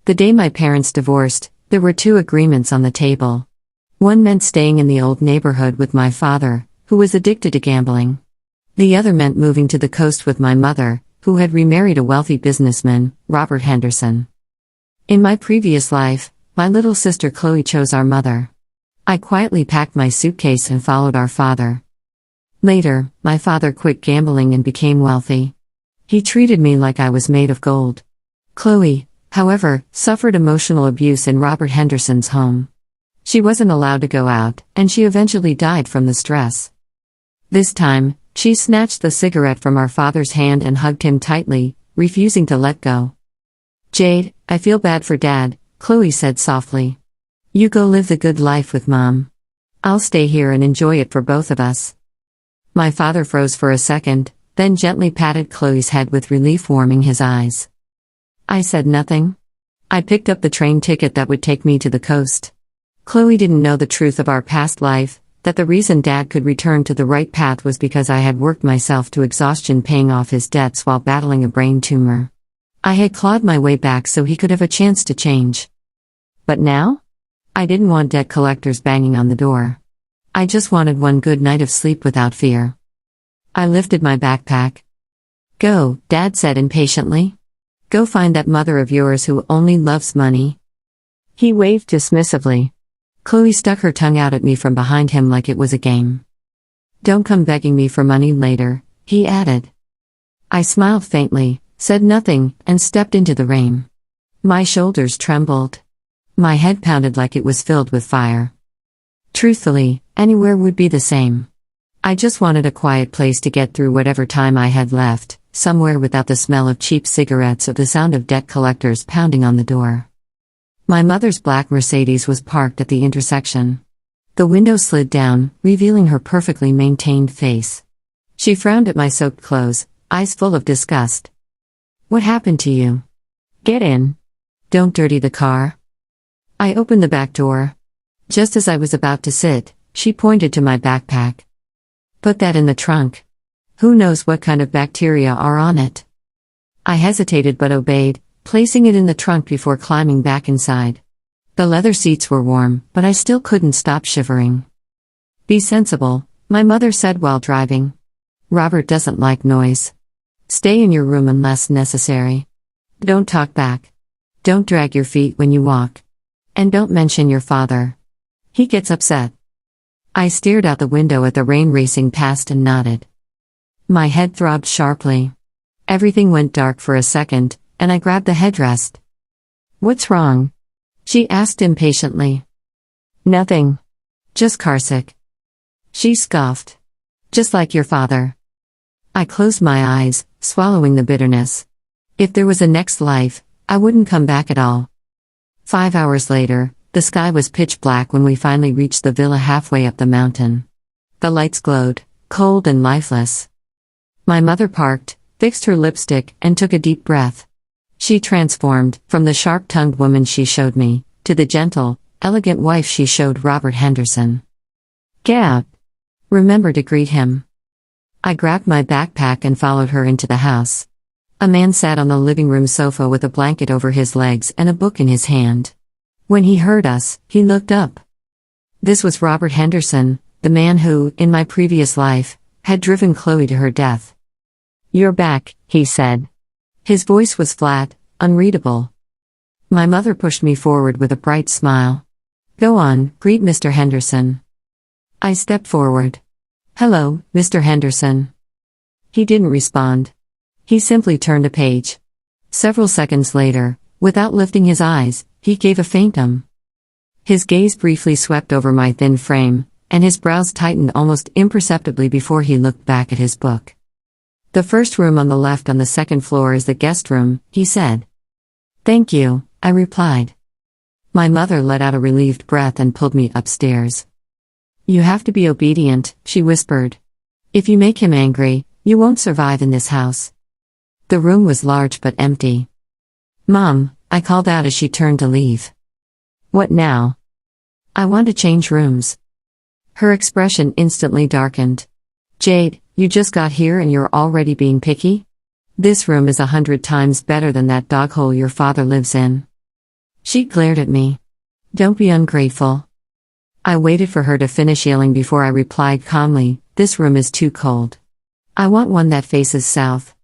The day my parents divorced, there were two agreements on the table. One meant staying in the old neighborhood with my father, who was addicted to gambling. The other meant moving to the coast with my mother, who had remarried a wealthy businessman, Robert Henderson. In my previous life, my little sister Chloe chose our mother. I quietly packed my suitcase and followed our father. Later, my father quit gambling and became wealthy. He treated me like I was made of gold. Chloe, however, suffered emotional abuse in Robert Henderson's home. She wasn't allowed to go out, and she eventually died from the stress. This time, she snatched the cigarette from our father's hand and hugged him tightly, refusing to let go. "Jade, I feel bad for Dad," Chloe said softly. "You go live the good life with Mom. I'll stay here and enjoy it for both of us." My father froze for a second, then gently patted Chloe's head with relief, warming his eyes. I said nothing. I picked up the train ticket that would take me to the coast. Chloe didn't know the truth of our past life, that the reason Dad could return to the right path was because I had worked myself to exhaustion paying off his debts while battling a brain tumor. I had clawed my way back so he could have a chance to change. But now? I didn't want debt collectors banging on the door. I just wanted one good night of sleep without fear. I lifted my backpack. "Go," Dad said impatiently. "Go find that mother of yours who only loves money." He waved dismissively. Chloe stuck her tongue out at me from behind him like it was a game. "Don't come begging me for money later," he added. I smiled faintly, said nothing, and stepped into the rain. My shoulders trembled. My head pounded like it was filled with fire. Truthfully, anywhere would be the same. I just wanted a quiet place to get through whatever time I had left, somewhere without the smell of cheap cigarettes or the sound of debt collectors pounding on the door. My mother's black Mercedes was parked at the intersection. The window slid down, revealing her perfectly maintained face. She frowned at my soaked clothes, eyes full of disgust. "What happened to you? Get in. Don't dirty the car." I opened the back door. Just as I was about to sit, she pointed to my backpack. "Put that in the trunk. Who knows what kind of bacteria are on it?" I hesitated but obeyed, placing it in the trunk before climbing back inside. The leather seats were warm, but I still couldn't stop shivering. "Be sensible," my mother said while driving. "Robert doesn't like noise. Stay in your room unless necessary. Don't talk back. Don't drag your feet when you walk. And don't mention your father. He gets upset." I stared out the window at the rain racing past and nodded. My head throbbed sharply. Everything went dark for a second, and I grabbed the headrest. "What's wrong?" she asked impatiently. "Nothing. Just carsick." She scoffed. "Just like your father." I closed my eyes, swallowing the bitterness. If there was a next life, I wouldn't come back at all. 5 hours later, the sky was pitch black when we finally reached the villa halfway up the mountain. The lights glowed, cold and lifeless. My mother parked, fixed her lipstick, and took a deep breath. She transformed, from the sharp-tongued woman she showed me, to the gentle, elegant wife she showed Robert Henderson. "Gab! Remember to greet him." I grabbed my backpack and followed her into the house. A man sat on the living room sofa with a blanket over his legs and a book in his hand. When he heard us, he looked up. This was Robert Henderson, the man who, in my previous life, had driven Chloe to her death. "You're back," he said. His voice was flat, unreadable. My mother pushed me forward with a bright smile. "Go on, greet Mr. Henderson." I stepped forward. "Hello, Mr. Henderson." He didn't respond. He simply turned a page. Several seconds later, without lifting his eyes, he gave a faint His gaze briefly swept over my thin frame, and his brows tightened almost imperceptibly before he looked back at his book. "The first room on the left on the second floor is the guest room," he said. "Thank you," I replied. My mother let out a relieved breath and pulled me upstairs. "You have to be obedient," she whispered. "If you make him angry, you won't survive in this house." The room was large but empty. "Mom," I called out as she turned to leave. "What now?" "I want to change rooms." Her expression instantly darkened. "Jade, you just got here and you're already being picky? This room is 100 times better than that dog hole your father lives in." She glared at me. Don't be ungrateful. I waited for her to finish yelling before I replied calmly, this room is too cold. I want one that faces south.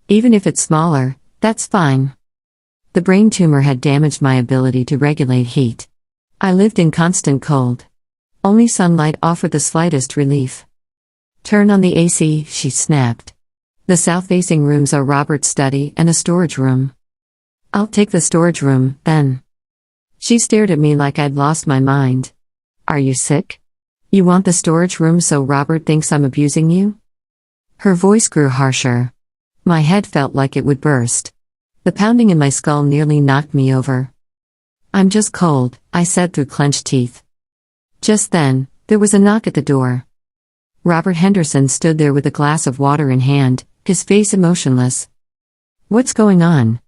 Even if it's smaller, that's fine. The brain tumor had damaged my ability to regulate heat. I lived in constant cold. Only sunlight offered the slightest relief. Turn on the AC, she snapped. The south-facing rooms are Robert's study and a storage room. I'll take the storage room, then. She stared at me like I'd lost my mind. Are you sick? You want the storage room so Robert thinks I'm abusing you? Her voice grew harsher. My head felt like it would burst. The pounding in my skull nearly knocked me over. I'm just cold, I said through clenched teeth. Just then, there was a knock at the door. Robert Henderson stood there with a glass of water in hand, his face emotionless. What's going on?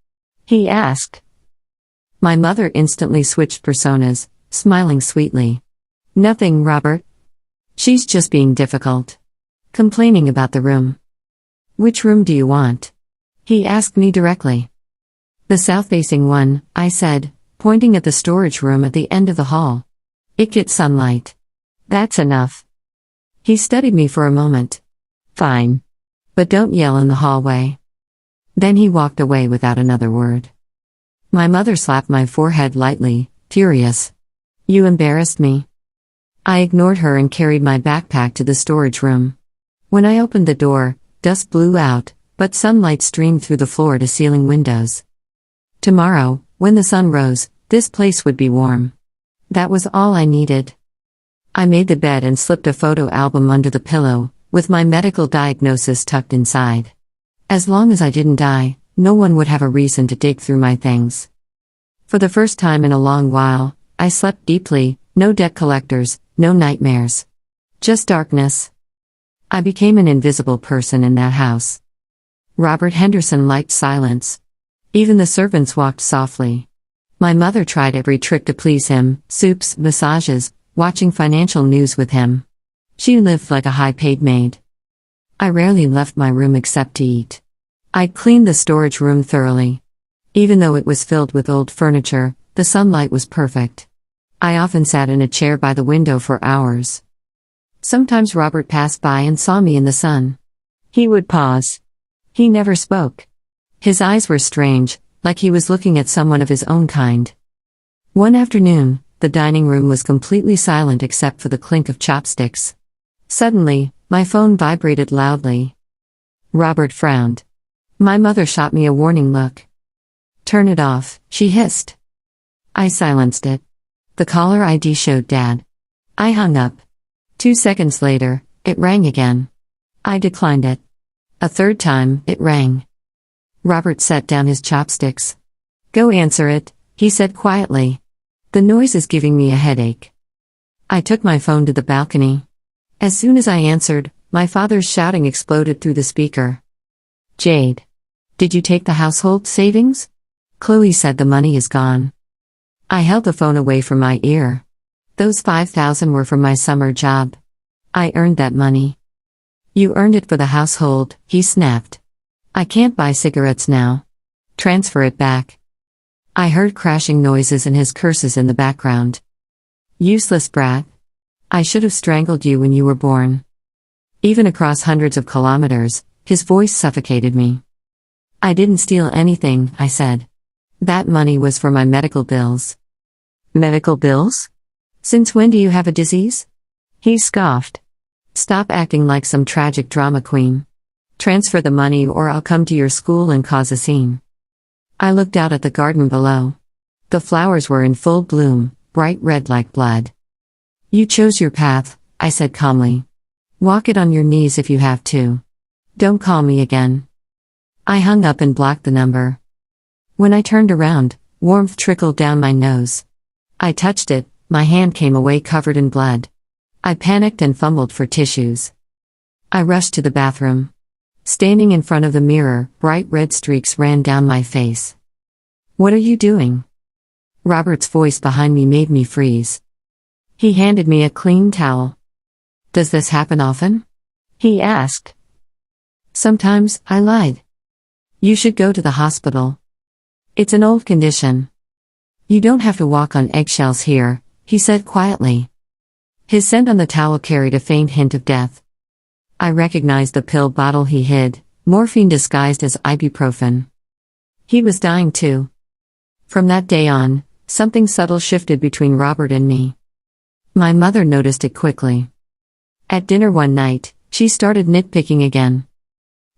He asked. My mother instantly switched personas, smiling sweetly. Nothing, Robert. She's just being difficult. Complaining about the room. Which room do you want? He asked me directly. The south-facing one, I said, pointing at the storage room at the end of the hall. It gets sunlight. That's enough. He studied me for a moment. Fine. But don't yell in the hallway. Then he walked away without another word. My mother slapped my forehead lightly, furious. You embarrassed me. I ignored her and carried my backpack to the storage room. When I opened the door, dust blew out, but sunlight streamed through the floor-to-ceiling windows. Tomorrow, when the sun rose, this place would be warm. That was all I needed. I made the bed and slipped a photo album under the pillow, with my medical diagnosis tucked inside. As long as I didn't die, no one would have a reason to dig through my things. For the first time in a long while, I slept deeply, no debt collectors, no nightmares. Just darkness. I became an invisible person in that house. Robert Henderson liked silence. Even the servants walked softly. My mother tried every trick to please him, soups, massages, watching financial news with him. She lived like a high-paid maid. I rarely left my room except to eat. I'd cleaned the storage room thoroughly. Even though it was filled with old furniture, the sunlight was perfect. I often sat in a chair by the window for hours. Sometimes Robert passed by and saw me in the sun. He would pause. He never spoke. His eyes were strange, like he was looking at someone of his own kind. One afternoon, the dining room was completely silent except for the clink of chopsticks. Suddenly, my phone vibrated loudly. Robert frowned. My mother shot me a warning look. Turn it off, she hissed. I silenced it. The caller ID showed Dad. I hung up. 2 seconds later, it rang again. I declined it. A third time, it rang. Robert set down his chopsticks. Go answer it, he said quietly. The noise is giving me a headache. I took my phone to the balcony. As soon as I answered, my father's shouting exploded through the speaker. Jade. Did you take the household savings? Chloe said the money is gone. I held the phone away from my ear. Those $5,000 were from my summer job. I earned that money. You earned it for the household, he snapped. I can't buy cigarettes now. Transfer it back. I heard crashing noises and his curses in the background. Useless brat. I should have strangled you when you were born. Even across hundreds of kilometers, his voice suffocated me. I didn't steal anything, I said. That money was for my medical bills. Medical bills? Since when do you have a disease? He scoffed. Stop acting like some tragic drama queen. Transfer the money or I'll come to your school and cause a scene. I looked out at the garden below. The flowers were in full bloom, bright red like blood. You chose your path, I said calmly. Walk it on your knees if you have to. Don't call me again. I hung up and blocked the number. When I turned around, warmth trickled down my nose. I touched it, my hand came away covered in blood. I panicked and fumbled for tissues. I rushed to the bathroom. Standing in front of the mirror, bright red streaks ran down my face. What are you doing? Robert's voice behind me made me freeze. He handed me a clean towel. Does this happen often? He asked. Sometimes, I lied. You should go to the hospital. It's an old condition. You don't have to walk on eggshells here, he said quietly. His scent on the towel carried a faint hint of death. I recognized the pill bottle he hid, morphine disguised as ibuprofen. He was dying too. From that day on, something subtle shifted between Robert and me. My mother noticed it quickly. At dinner one night, she started nitpicking again.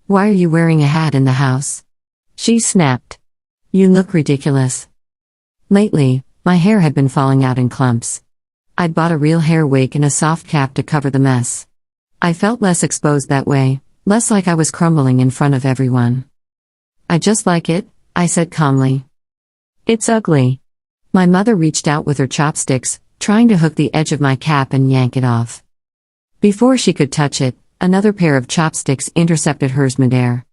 Why are you wearing a hat in the house? She snapped. You look ridiculous. Lately, my hair had been falling out in clumps. I'd bought a real hair wig and a soft cap to cover the mess. I felt less exposed that way, less like I was crumbling in front of everyone. I just like it, I said calmly. It's ugly. My mother reached out with her chopsticks, trying to hook the edge of my cap and yank it off. Before she could touch it, another pair of chopsticks intercepted hers midair.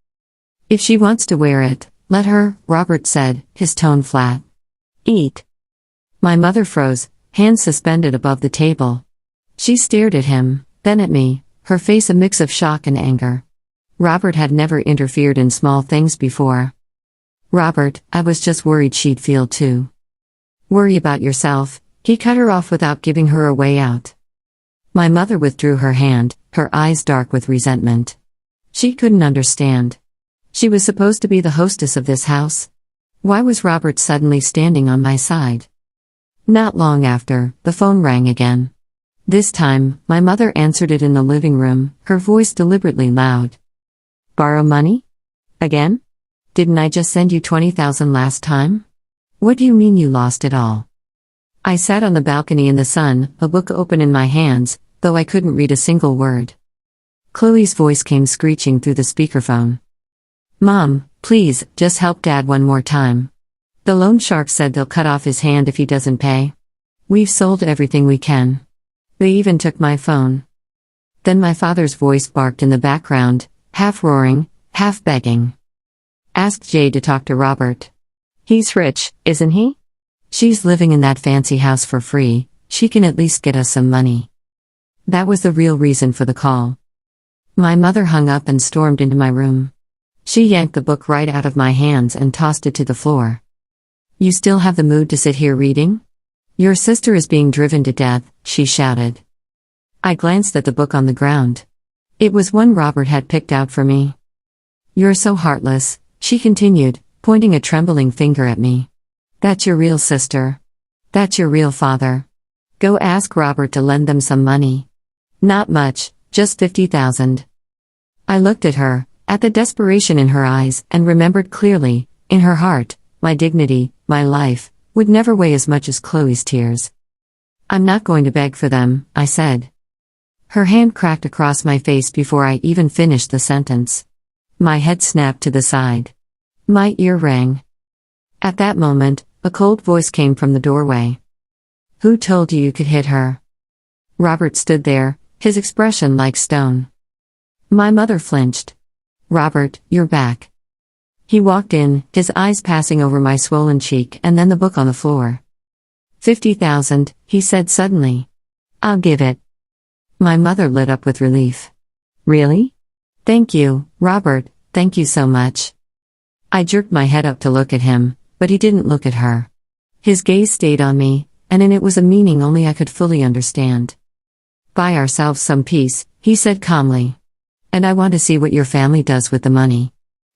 If she wants to wear it, let her, Robert said, his tone flat. Eat. My mother froze, hands suspended above the table. She stared at him, then at me, her face a mix of shock and anger. Robert had never interfered in small things before. Robert, I was just worried she'd feel too. Worry about yourself, he cut her off without giving her a way out. My mother withdrew her hand, her eyes dark with resentment. She couldn't understand. She was supposed to be the hostess of this house. Why was Robert suddenly standing on my side? Not long after, the phone rang again. This time, my mother answered it in the living room, her voice deliberately loud. Borrow money? Again? Didn't I just send you $20,000 last time? What do you mean you lost it all? I sat on the balcony in the sun, a book open in my hands, though I couldn't read a single word. Chloe's voice came screeching through the speakerphone. Mom, please, just help Dad one more time. The loan shark said they'll cut off his hand if he doesn't pay. We've sold everything we can. They even took my phone. Then my father's voice barked in the background, half roaring, half begging. Ask Jay to talk to Robert. He's rich, isn't he? She's living in that fancy house for free, she can at least get us some money. That was the real reason for the call. My mother hung up and stormed into my room. She yanked the book right out of my hands and tossed it to the floor. You still have the mood to sit here reading? Your sister is being driven to death, she shouted. I glanced at the book on the ground. It was one Robert had picked out for me. You're so heartless, she continued, pointing a trembling finger at me. That's your real sister. That's your real father. Go ask Robert to lend them some money. Not much, just $50,000. I looked at her, at the desperation in her eyes, and remembered clearly, in her heart, my dignity, my life, would never weigh as much as Chloe's tears. I'm not going to beg for them, I said. Her hand cracked across my face before I even finished the sentence. My head snapped to the side. My ear rang. At that moment, a cold voice came from the doorway. Who told you could hit her? Robert stood there, his expression like stone. My mother flinched. Robert, you're back. He walked in, his eyes passing over my swollen cheek and then the book on the floor. 50,000, he said suddenly. I'll give it. My mother lit up with relief. Really? Thank you, Robert, thank you so much. I jerked my head up to look at him, but he didn't look at her. His gaze stayed on me, and in it was a meaning only I could fully understand. Buy ourselves some peace, he said calmly. And I want to see what your family does with the money.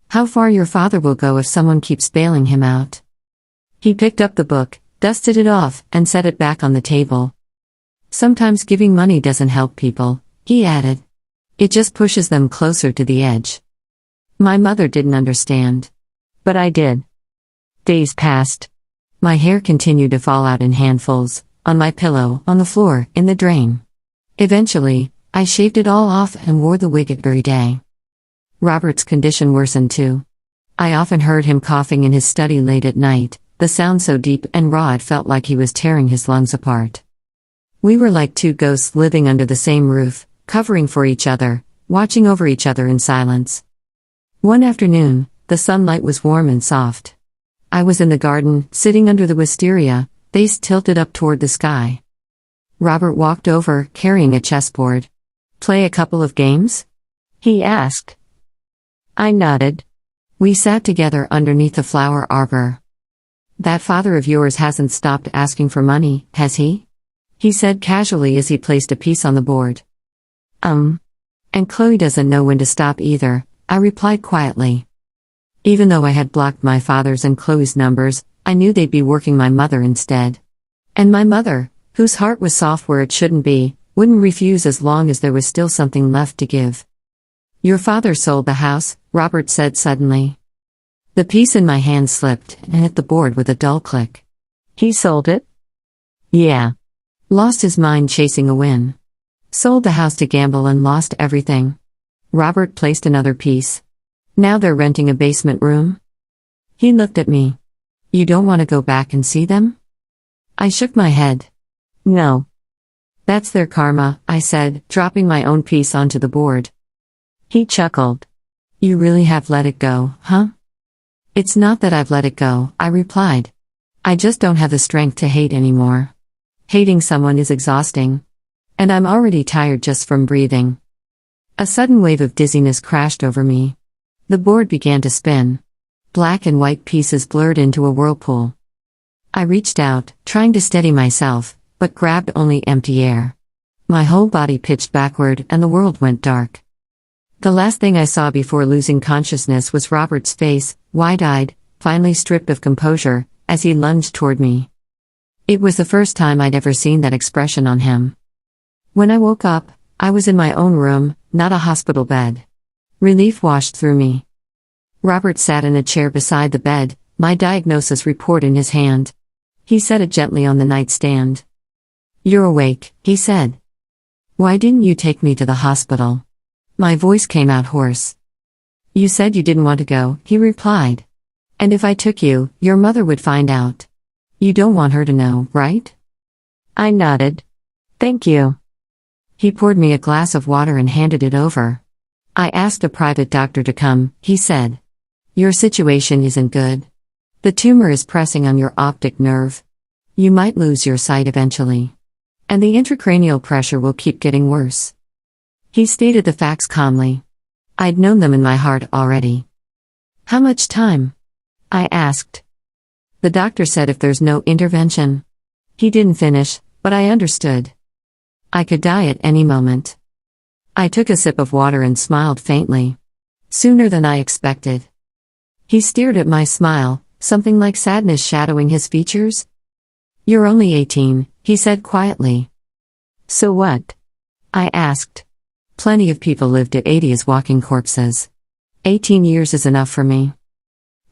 How far your father will go if someone keeps bailing him out. He picked up the book, dusted it off, and set it back on the table. Sometimes giving money doesn't help people, he added. It just pushes them closer to the edge. My mother didn't understand. But I did. Days passed. My hair continued to fall out in handfuls, on my pillow, on the floor, in the drain. Eventually, I shaved it all off and wore the wig every day. Robert's condition worsened too. I often heard him coughing in his study late at night, the sound so deep and raw it felt like he was tearing his lungs apart. We were like two ghosts living under the same roof, covering for each other, watching over each other in silence. One afternoon, the sunlight was warm and soft. I was in the garden, sitting under the wisteria, face tilted up toward the sky. Robert walked over, carrying a chessboard. Play a couple of games? He asked. I nodded. We sat together underneath the flower arbor. That father of yours hasn't stopped asking for money, has he? He said casually as he placed a piece on the board. And Chloe doesn't know when to stop either, I replied quietly. Even though I had blocked my father's and Chloe's numbers, I knew they'd be working my mother instead. And my mother, whose heart was soft where it shouldn't be, wouldn't refuse as long as there was still something left to give. Your father sold the house, Robert said suddenly. The piece in my hand slipped and hit the board with a dull click. He sold it? Yeah. Lost his mind chasing a win. Sold the house to gamble and lost everything. Robert placed another piece. Now they're renting a basement room? He looked at me. You don't want to go back and see them? I shook my head. No. That's their karma, I said, dropping my own piece onto the board. He chuckled. You really have let it go, huh? It's not that I've let it go, I replied. I just don't have the strength to hate anymore. Hating someone is exhausting. And I'm already tired just from breathing. A sudden wave of dizziness crashed over me. The board began to spin. Black and white pieces blurred into a whirlpool. I reached out, trying to steady myself, but grabbed only empty air. My whole body pitched backward and the world went dark. The last thing I saw before losing consciousness was Robert's face, wide-eyed, finally stripped of composure, as he lunged toward me. It was the first time I'd ever seen that expression on him. When I woke up, I was in my own room, not a hospital bed. Relief washed through me. Robert sat in a chair beside the bed, my diagnosis report in his hand. He set it gently on the nightstand. You're awake, he said. Why didn't you take me to the hospital? My voice came out hoarse. You said you didn't want to go, he replied. And if I took you, your mother would find out. You don't want her to know, right? I nodded. Thank you. He poured me a glass of water and handed it over. I asked a private doctor to come, he said. Your situation isn't good. The tumor is pressing on your optic nerve. You might lose your sight eventually. And the intracranial pressure will keep getting worse. He stated the facts calmly. I'd known them in my heart already. How much time? I asked. The doctor said if there's no intervention. He didn't finish, but I understood. I could die at any moment. I took a sip of water and smiled faintly. Sooner than I expected. He stared at my smile, something like sadness shadowing his features. You're only 18, he said quietly. So what? I asked. Plenty of people lived at 80 as walking corpses. 18 years is enough for me.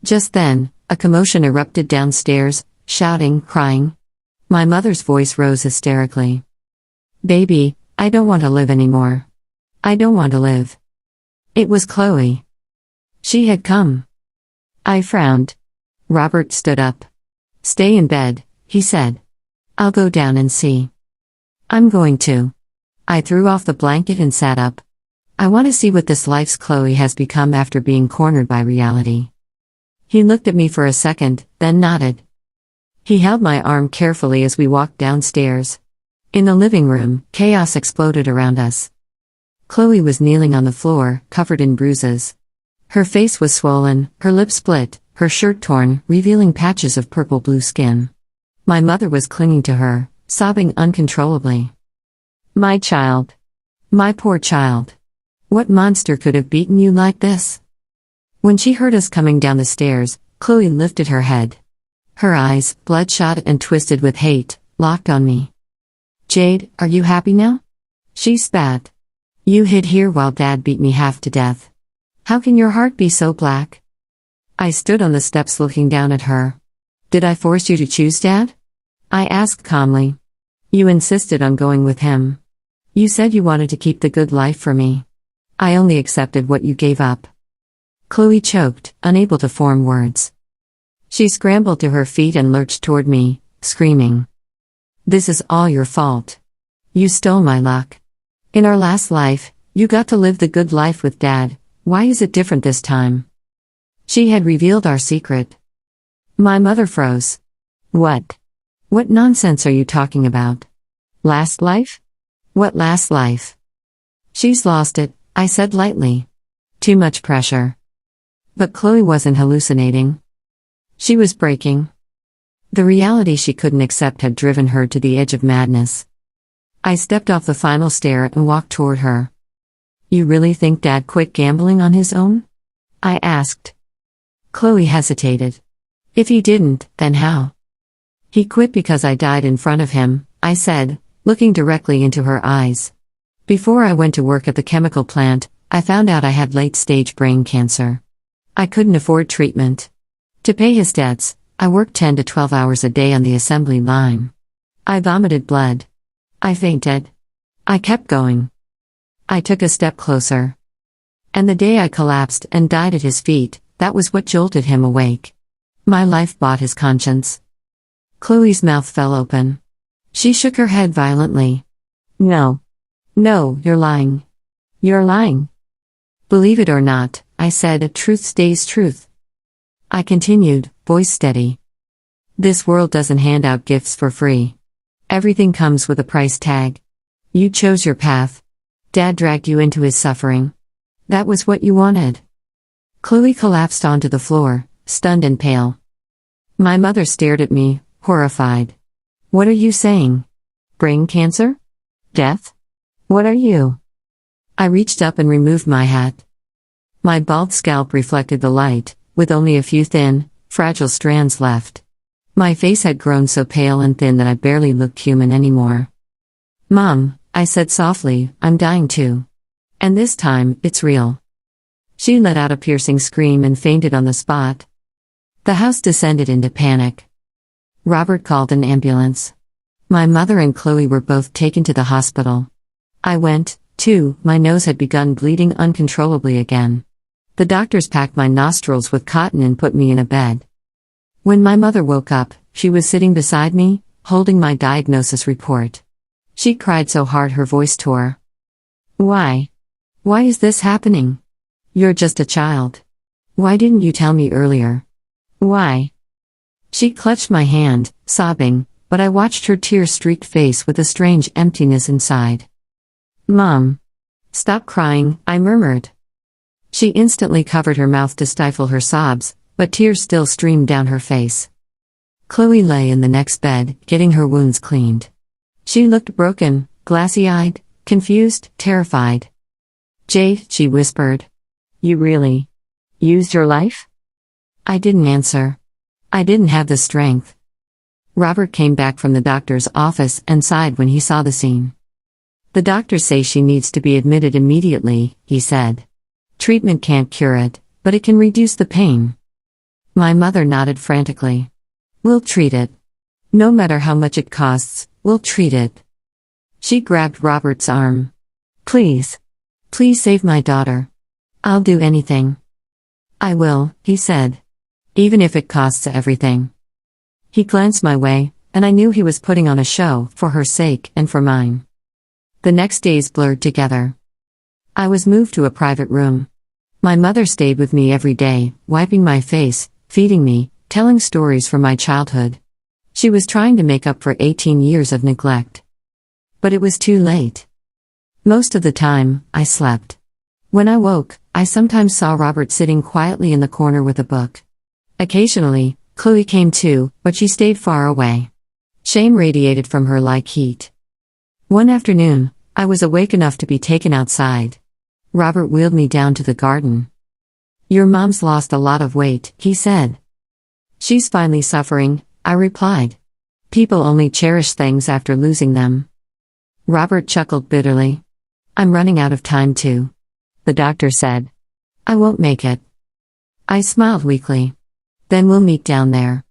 Just then, a commotion erupted downstairs, shouting, crying. My mother's voice rose hysterically. Baby, I don't want to live anymore. I don't want to live. It was Chloe. She had come. I frowned. Robert stood up. Stay in bed, he said. I'll go down and see. I'm going to. I threw off the blanket and sat up. I want to see what this life's Chloe has become after being cornered by reality. He looked at me for a second, then nodded. He held my arm carefully as we walked downstairs. In the living room, chaos exploded around us. Chloe was kneeling on the floor, covered in bruises. Her face was swollen, her lips split, her shirt torn, revealing patches of purple-blue skin. My mother was clinging to her, sobbing uncontrollably. My child. My poor child. What monster could have beaten you like this? When she heard us coming down the stairs, Chloe lifted her head. Her eyes, bloodshot and twisted with hate, locked on me. Jade, are you happy now? She spat. You hid here while Dad beat me half to death. How can your heart be so black? I stood on the steps looking down at her. Did I force you to choose Dad? I asked calmly. You insisted on going with him. You said you wanted to keep the good life for me. I only accepted what you gave up. Chloe choked, unable to form words. She scrambled to her feet and lurched toward me, screaming. This is all your fault. You stole my luck. In our last life, you got to live the good life with Dad. Why is it different this time? She had revealed our secret. My mother froze. What? What nonsense are you talking about? Last life? What last life? She's lost it, I said lightly. Too much pressure. But Chloe wasn't hallucinating. She was breaking. The reality she couldn't accept had driven her to the edge of madness. I stepped off the final stair and walked toward her. "You really think Dad quit gambling on his own?" I asked. Chloe hesitated. "If he didn't, then how?" "He quit because I died in front of him," I said, looking directly into her eyes. "Before I went to work at the chemical plant, I found out I had late-stage brain cancer. I couldn't afford treatment. To pay his debts, I worked 10 to 12 hours a day on the assembly line. I vomited blood. I fainted. I kept going. I took a step closer. And the day I collapsed and died at his feet, that was what jolted him awake. My life bought his conscience." Chloe's mouth fell open. She shook her head violently. "No. No, you're lying. You're lying." "Believe it or not," I said, "truth stays truth." I continued, voice steady. "This world doesn't hand out gifts for free. Everything comes with a price tag. You chose your path. Dad dragged you into his suffering. That was what you wanted." Chloe collapsed onto the floor, stunned and pale. My mother stared at me, horrified. "What are you saying? Brain cancer? Death? What are you?" I reached up and removed my hat. My bald scalp reflected the light, with only a few thin, fragile strands left. My face had grown so pale and thin that I barely looked human anymore. "Mom," I said softly, "I'm dying too. And this time, it's real." She let out a piercing scream and fainted on the spot. The house descended into panic. Robert called an ambulance. My mother and Chloe were both taken to the hospital. I went, too. My nose had begun bleeding uncontrollably again. The doctors packed my nostrils with cotton and put me in a bed. When my mother woke up, she was sitting beside me, holding my diagnosis report. She cried so hard her voice tore. "Why? Why is this happening? You're just a child. Why didn't you tell me earlier? Why?" She clutched my hand, sobbing, but I watched her tear-streaked face with a strange emptiness inside. "Mom. Stop crying," I murmured. She instantly covered her mouth to stifle her sobs, but tears still streamed down her face. Chloe lay in the next bed, getting her wounds cleaned. She looked broken, glassy-eyed, confused, terrified. "Jade," she whispered. "You really used your life?" I didn't answer. I didn't have the strength. Robert came back from the doctor's office and sighed when he saw the scene. "The doctors say she needs to be admitted immediately," he said. "Treatment can't cure it, but it can reduce the pain." My mother nodded frantically. "We'll treat it. No matter how much it costs, we'll treat it." She grabbed Robert's arm. "Please. Please save my daughter. I'll do anything." "I will," he said. "Even if it costs everything." He glanced my way, and I knew he was putting on a show, for her sake and for mine. The next days blurred together. I was moved to a private room. My mother stayed with me every day, wiping my face, feeding me, telling stories from my childhood. She was trying to make up for 18 years of neglect. But it was too late. Most of the time, I slept. When I woke, I sometimes saw Robert sitting quietly in the corner with a book. Occasionally, Chloe came too, but she stayed far away. Shame radiated from her like heat. One afternoon, I was awake enough to be taken outside. Robert wheeled me down to the garden. "Your mom's lost a lot of weight," he said. "She's finally suffering," I replied. "People only cherish things after losing them." Robert chuckled bitterly. "I'm running out of time too. The doctor said I won't make it." I smiled weakly. "Then we'll meet down there.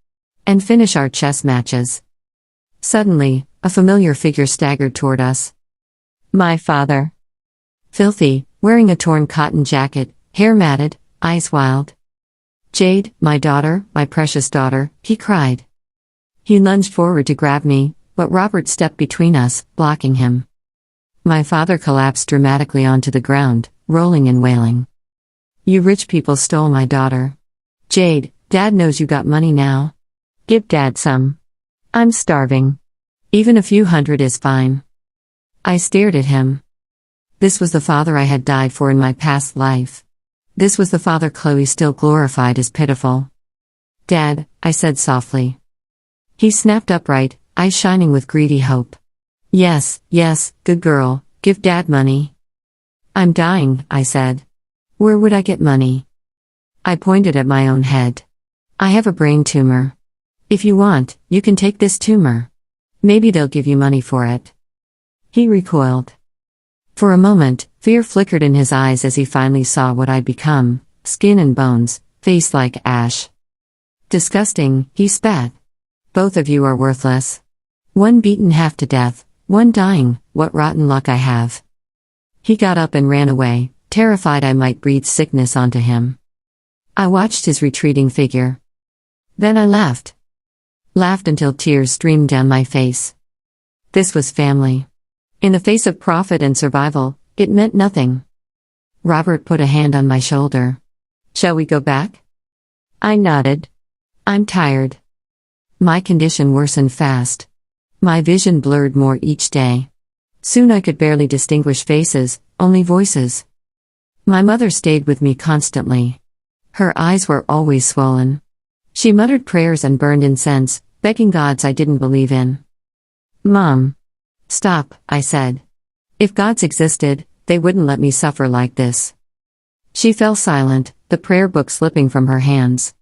And finish our chess matches." Suddenly, a familiar figure staggered toward us. My father. Filthy, wearing a torn cotton jacket, hair matted, eyes wild. "Jade, my daughter, my precious daughter," he cried. He lunged forward to grab me, but Robert stepped between us, blocking him. My father collapsed dramatically onto the ground, rolling and wailing. "You rich people stole my daughter. Jade, Dad knows you got money now. Give Dad some. I'm starving. Even a few hundred is fine." I stared at him. This was the father I had died for in my past life. This was the father Chloe still glorified as pitiful. "Dad," I said softly. He snapped upright, eyes shining with greedy hope. Yes, yes, good girl, give Dad money. I'm dying, I said. Where would I get money? I pointed at my own head. I have a brain tumor. If you want, you can take this tumor. Maybe they'll give you money for it. He recoiled. For a moment, fear flickered in his eyes as he finally saw what I'd become, skin and bones, face like ash. Disgusting, he spat. Both of you are worthless. One beaten half to death, one dying, what rotten luck I have. He got up and ran away, terrified I might breathe sickness onto him. I watched his retreating figure. Then I laughed. Laughed until tears streamed down my face. This was family. In the face of profit and survival, it meant nothing. Robert put a hand on my shoulder. Shall we go back? I nodded. I'm tired. My condition worsened fast. My vision blurred more each day. Soon I could barely distinguish faces, only voices. My mother stayed with me constantly. Her eyes were always swollen. She muttered prayers and burned incense, begging gods I didn't believe in. Mom. Stop, I said. If gods existed, they wouldn't let me suffer like this. She fell silent, the prayer book slipping from her hands.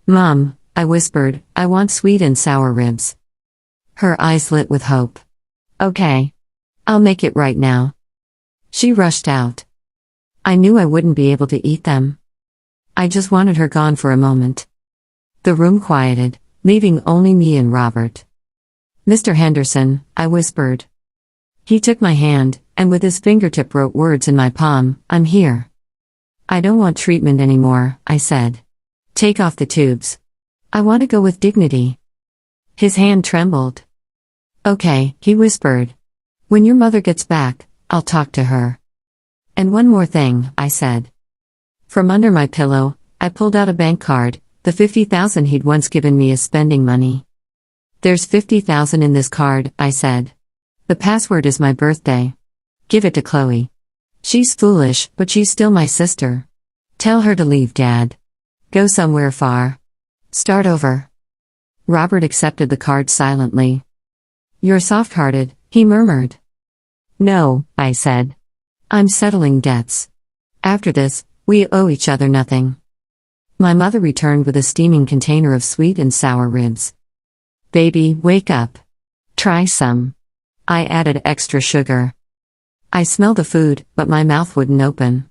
Mom, I whispered, I want sweet and sour ribs. Her eyes lit with hope. Okay. I'll make it right now. She rushed out. I knew I wouldn't be able to eat them. I just wanted her gone for a moment. The room quieted, leaving only me and Robert. Mr. Henderson, I whispered. He took my hand, and with his fingertip wrote words in my palm, I'm here. I don't want treatment anymore, I said. Take off the tubes. I want to go with dignity. His hand trembled. Okay, he whispered. When your mother gets back, I'll talk to her. And one more thing, I said. From under my pillow, I pulled out a bank card, the $50,000 he'd once given me as spending money. There's $50,000 in this card, I said. The password is my birthday. Give it to Chloe. She's foolish, but she's still my sister. Tell her to leave Dad. Go somewhere far. Start over. Robert accepted the card silently. You're soft-hearted, he murmured. No, I said. I'm settling debts. After this, we owe each other nothing. My mother returned with a steaming container of sweet and sour ribs. Baby, wake up. Try some. I added extra sugar. I smelled the food, but my mouth wouldn't open.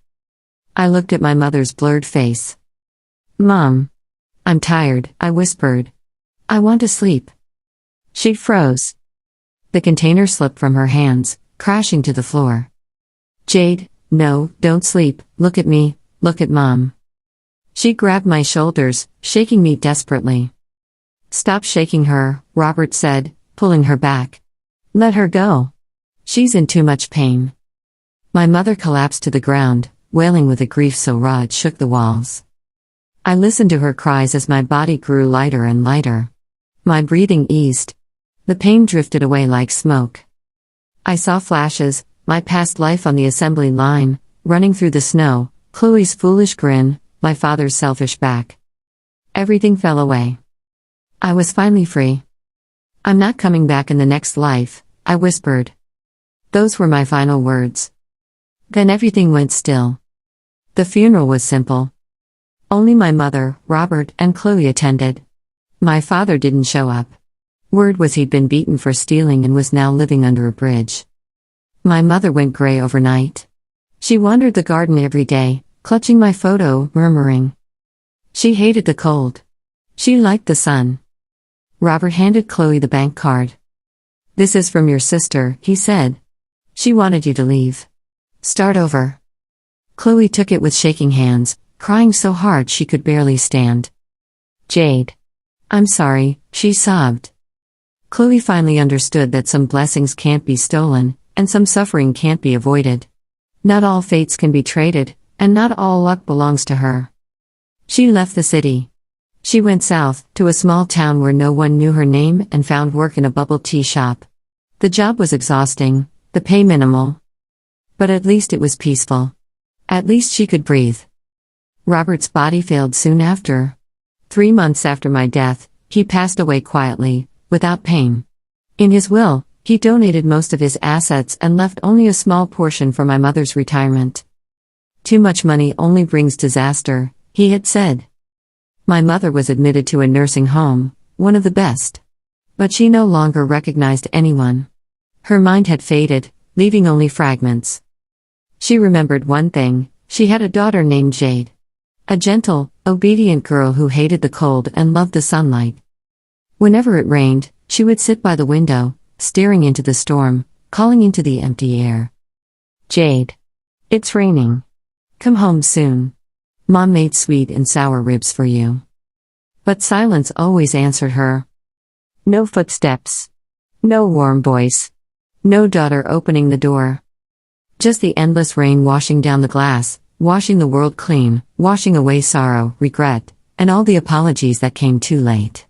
I looked at my mother's blurred face. Mom. I'm tired, I whispered. I want to sleep. She froze. The container slipped from her hands, crashing to the floor. Jade, no, don't sleep, look at me, look at Mom. She grabbed my shoulders, shaking me desperately. Stop shaking her, Robert said, pulling her back. Let her go. She's in too much pain. My mother collapsed to the ground, wailing with a grief so raw it shook the walls. I listened to her cries as my body grew lighter and lighter. My breathing eased. The pain drifted away like smoke. I saw flashes, my past life on the assembly line, running through the snow, Chloe's foolish grin, my father's selfish back. Everything fell away. I was finally free. I'm not coming back in the next life, I whispered. Those were my final words. Then everything went still. The funeral was simple. Only my mother, Robert, and Chloe attended. My father didn't show up. Word was he'd been beaten for stealing and was now living under a bridge. My mother went gray overnight. She wandered the garden every day, clutching my photo, murmuring. She hated the cold. She liked the sun. Robert handed Chloe the bank card. This is from your sister, he said. She wanted you to leave. Start over. Chloe took it with shaking hands, crying so hard she could barely stand. Jade. I'm sorry, she sobbed. Chloe finally understood that some blessings can't be stolen, and some suffering can't be avoided. Not all fates can be traded, and not all luck belongs to her. She left the city. She went south, to a small town where no one knew her name and found work in a bubble tea shop. The job was exhausting, the pay minimal. But at least it was peaceful. At least she could breathe. Robert's body failed soon after. 3 months after my death, he passed away quietly, without pain. In his will, he donated most of his assets and left only a small portion for my mother's retirement. Too much money only brings disaster, he had said. My mother was admitted to a nursing home, one of the best. But she no longer recognized anyone. Her mind had faded, leaving only fragments. She remembered one thing: she had a daughter named Jade. A gentle, obedient girl who hated the cold and loved the sunlight. Whenever it rained, she would sit by the window, staring into the storm, calling into the empty air. "Jade. It's raining. Come home soon. Mom made sweet and sour ribs for you." But silence always answered her. No footsteps. No warm voice. No daughter opening the door. Just the endless rain washing down the glass, washing the world clean, washing away sorrow, regret, and all the apologies that came too late.